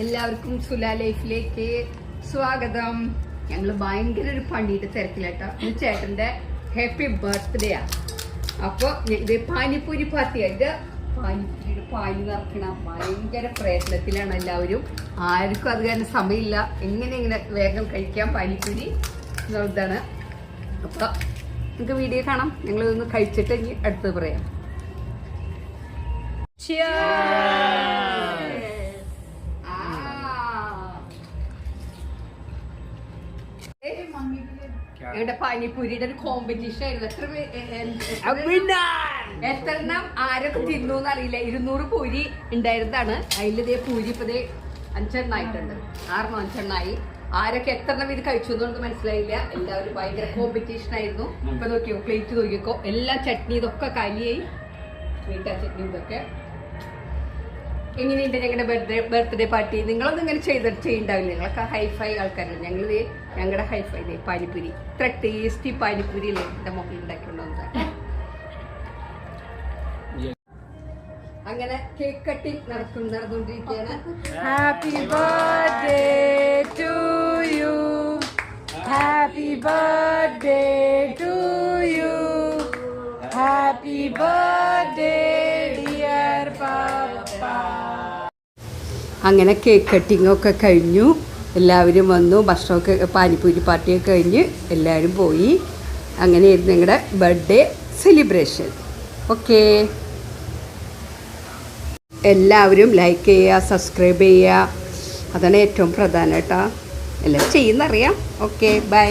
എല്ലാവർക്കും സുല ലൈഫിലേക്ക് സ്വാഗതം. ഞങ്ങൾ ഭയങ്കര ഒരു പണിയുടെ തിരക്കിലാട്ടോ. ചേട്ടന്റെ ഹാപ്പി ബർത്ത്ഡേ ആ. അപ്പൊ ഇത് പാനിപ്പൂരി പാർട്ടിയായിട്ട് പാനിപ്പൂരിയുടെ പാനി നിറക്കണം ഭയങ്കര പ്രയത്നത്തിലാണ് എല്ലാവരും. ആർക്കും അത് കാരണം സമയമില്ല. എങ്ങനെ വേഗം കഴിക്കാം പാനിപ്പൂരി എന്നുള്ളതാണ്. അപ്പൊ നമുക്ക് വീഡിയോ കാണാം. ഞങ്ങൾ ഇതൊന്ന് കഴിച്ചിട്ട് ഇനി അടുത്ത് പറയാം. ഞങ്ങളുടെ പാനിപ്പൂരിയുടെ ഒരു കോമ്പറ്റീഷൻ ആയിരുന്നു. എത്രണ്ണം ആരൊക്കെ തിന്നു എന്നറിയില്ല. 200 പൂരി ഉണ്ടായിരുന്നതാണ്. അതിലിതേ പൂരി ഇപ്പതേ 5 ആയിട്ടുണ്ട്. 5 ആരൊക്കെ എത്രണ്ണം ഇത് കഴിച്ചു എന്നുള്ളത് മനസ്സിലായില്ല. എല്ലാവരും ഭയങ്കര കോമ്പറ്റീഷൻ ആയിരുന്നു. ഇപ്പൊ നോക്കിയോ, പ്ലേറ്റ് നോക്കിക്കോ, എല്ലാ ചട്നി ഇതൊക്കെ കാലിയായി. വീട്ടാ ചട്നി ഇതൊക്കെ. എങ്ങനെയുണ്ട് ഞങ്ങളുടെ ബർത്ത്ഡേ പാർട്ടി? നിങ്ങളൊന്നും ഇങ്ങനെ ചെയ്യണ്ടാവില്ല. നിങ്ങളൊക്കെ ഹൈഫൈ ആൾക്കാരാണ്. ഞങ്ങളുടെ ഹൈഫൈ പാനിപ്പൂരി. ഇത്ര ടേസ്റ്റി പാനിപ്പൂരി അല്ലേ എന്റെ മക്കൾ ഉണ്ടാക്കിക്കൊണ്ടുവന്നതാണ്. അങ്ങനെ കേക്ക് കട്ടിങ് നടന്നുകൊണ്ടിരിക്കുകയാണ്. Happy birthday to you, happy birthday to you, happy birthday dear പാപ്പ. അങ്ങനെ കേക്ക് കട്ടിങ് ഒക്കെ കഴിഞ്ഞു. എല്ലാവരും വന്നു. ഭക്ഷണമൊക്കെ പാനിപ്പൂരി പാർട്ടിയൊക്കെ കഴിഞ്ഞ് എല്ലാവരും പോയി. അങ്ങനെയായിരുന്നു ഞങ്ങളുടെ ബർത്ത്ഡേ സെലിബ്രേഷൻ. ഓക്കെ, എല്ലാവരും ലൈക്ക് ചെയ്യുക, സബ്സ്ക്രൈബ് ചെയ്യുക. അതാണ് ഏറ്റവും പ്രധാനം കേട്ടോ. എല്ലാം ചെയ്യുന്നറിയാം. Okay, by.